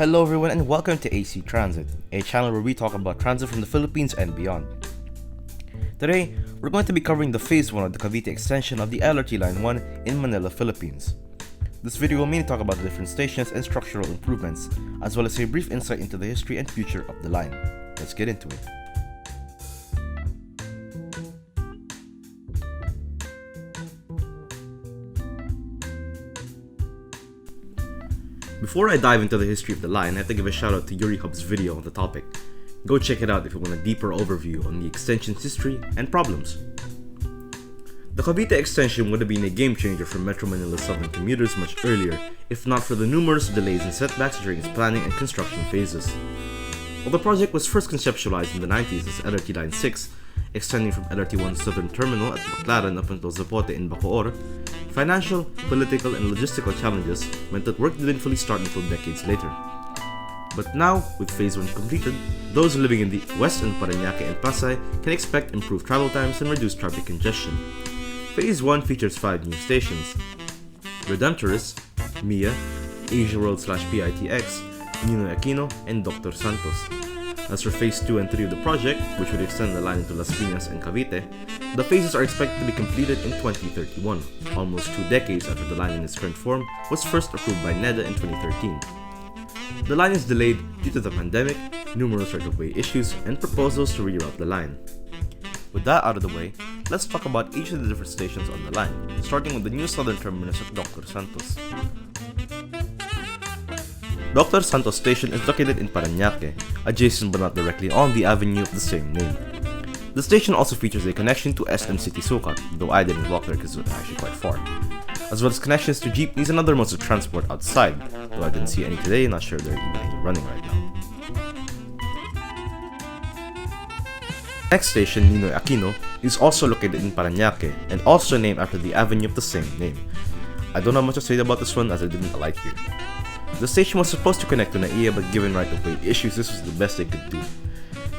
Hello everyone and welcome to AC Transit, a channel where we talk about transit from the Philippines and beyond. Today, we're going to be covering the Phase 1 of the Cavite extension of the LRT Line 1 in Manila, Philippines. This video will mainly talk about the different stations and structural improvements, as well as a brief insight into the history and future of the line. Let's get into it. Before I dive into the history of the line, I have to give a shout out to Yuri Hub's video on the topic. Go check it out if you want a deeper overview on the extension's history and problems. The Cavite extension would have been a game changer for Metro Manila's southern commuters much earlier, if not for the numerous delays and setbacks during its planning and construction phases. While the project was first conceptualized in the 90s as LRT Line 6, extending from LRT 1's southern terminal at Baclaran up until Zapote in Bacoor, financial, political, and logistical challenges meant that work didn't fully start until decades later. But now, with Phase 1 completed, those living in the West and Parañaque and Pasay can expect improved travel times and reduced traffic congestion. Phase 1 features 5 new stations: Redemptorist, MIA, Asia World/PITX, Ninoy Aquino, and Dr. Santos. As for Phase 2 and 3 of the project, which would extend the line into Las Piñas and Cavite, the phases are expected to be completed in 2031, almost 2 decades after the line in its current form was first approved by NEDA in 2013. The line is delayed due to the pandemic, numerous right-of-way issues, and proposals to reroute the line. With that out of the way, let's talk about each of the different stations on the line, starting with the new southern terminus of Dr. Santos. Dr. Santos Station is located in Parañaque, adjacent but not directly on the avenue of the same name. The station also features a connection to SM City Sucat, though I didn't walk there because it was actually quite far, as well as connections to jeepneys and other modes of transport outside, though I didn't see any today, not sure there are even any running right now. Next station, Ninoy Aquino, is also located in Parañaque and also named after the avenue of the same name. I don't have much to say about this one as I didn't alight here. The station was supposed to connect to NAIA, but given right-of-way issues, this was the best they could do.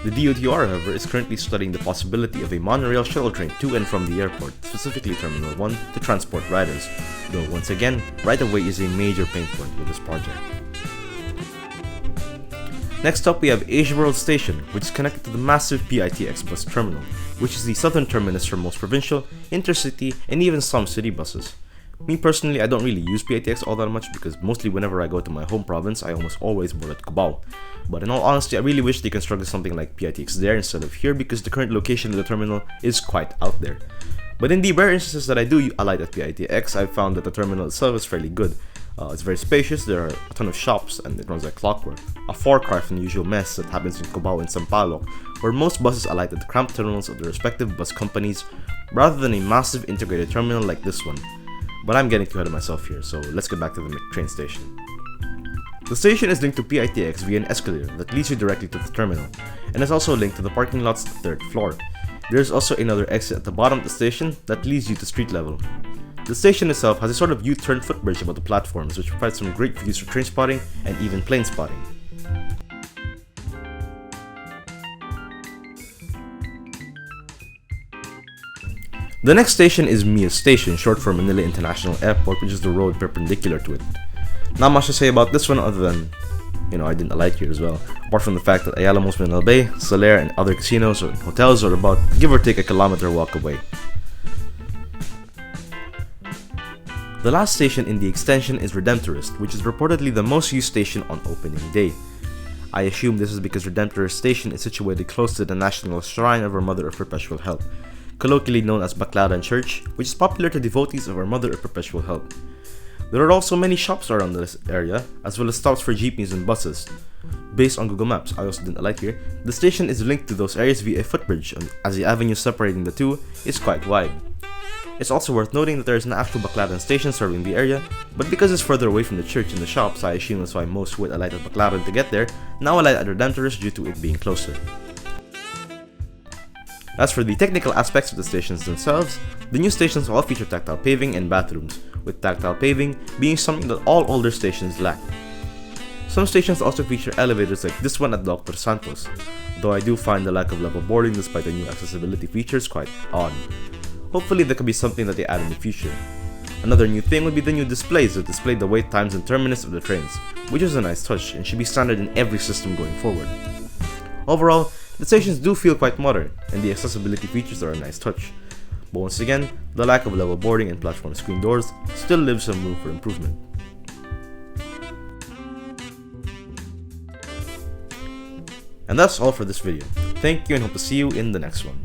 The DOTR, however, is currently studying the possibility of a monorail shuttle train to and from the airport, specifically Terminal 1, to transport riders, though once again, right-of-way is a major pain point with this project. Next up, we have Asia World Station, which is connected to the massive PITX bus terminal, which is the southern terminus for most provincial, intercity, and even some city buses. Me personally, I don't really use PITX all that much because mostly whenever I go to my home province, I almost always board at Cubao. But in all honesty, I really wish they constructed something like PITX there instead of here because the current location of the terminal is quite out there. But in the rare instances that I do alight at PITX, I've found that the terminal itself is fairly good. It's very spacious, there are a ton of shops, and it runs like clockwork. A far cry from the usual mess that happens in Cubao and Sampaloc, where most buses alight at the cramped terminals of the respective bus companies, rather than a massive integrated terminal like this one. But I'm getting too ahead of myself here, so let's get back to the train station. The station is linked to PITX via an escalator that leads you directly to the terminal, and is also linked to the parking lot's 3rd floor. There is also another exit at the bottom of the station that leads you to street level. The station itself has a sort of U-turn footbridge above the platforms, which provides some great views for train spotting and even plane spotting. The next station is MIA Station, short for Manila International Airport, which is the road perpendicular to it. Not much to say about this one other than, I didn't like here as well, apart from the fact that Ayala Malls Manila Bay, Soler, and other casinos or hotels are about give or take a kilometer walk away. The last station in the extension is Redemptorist, which is reportedly the most used station on opening day. I assume this is because Redemptorist Station is situated close to the National Shrine of Our Mother of Perpetual Help, colloquially known as Baclaran Church, which is popular to devotees of Our Mother of Perpetual Help. There are also many shops around this area, as well as stops for jeepneys and buses. Based on Google Maps, I also didn't alight here, the station is linked to those areas via a footbridge, as the avenue separating the two is quite wide. It's also worth noting that there is an actual Baclaran station serving the area, but because it's further away from the church and the shops, I assume that's why most would alight at Baclaran to get there, now alight at Redemptorist due to it being closer. As for the technical aspects of the stations themselves, the new stations all feature tactile paving and bathrooms, with tactile paving being something that all older stations lack. Some stations also feature elevators like this one at Dr. Santos, though I do find the lack of level boarding despite the new accessibility features quite odd. Hopefully that could be something that they add in the future. Another new thing would be the new displays that display the wait times and terminus of the trains, which is a nice touch and should be standard in every system going forward. Overall, the stations do feel quite modern, and the accessibility features are a nice touch. But once again, the lack of level boarding and platform screen doors still leaves some room for improvement. And that's all for this video. Thank you and hope to see you in the next one.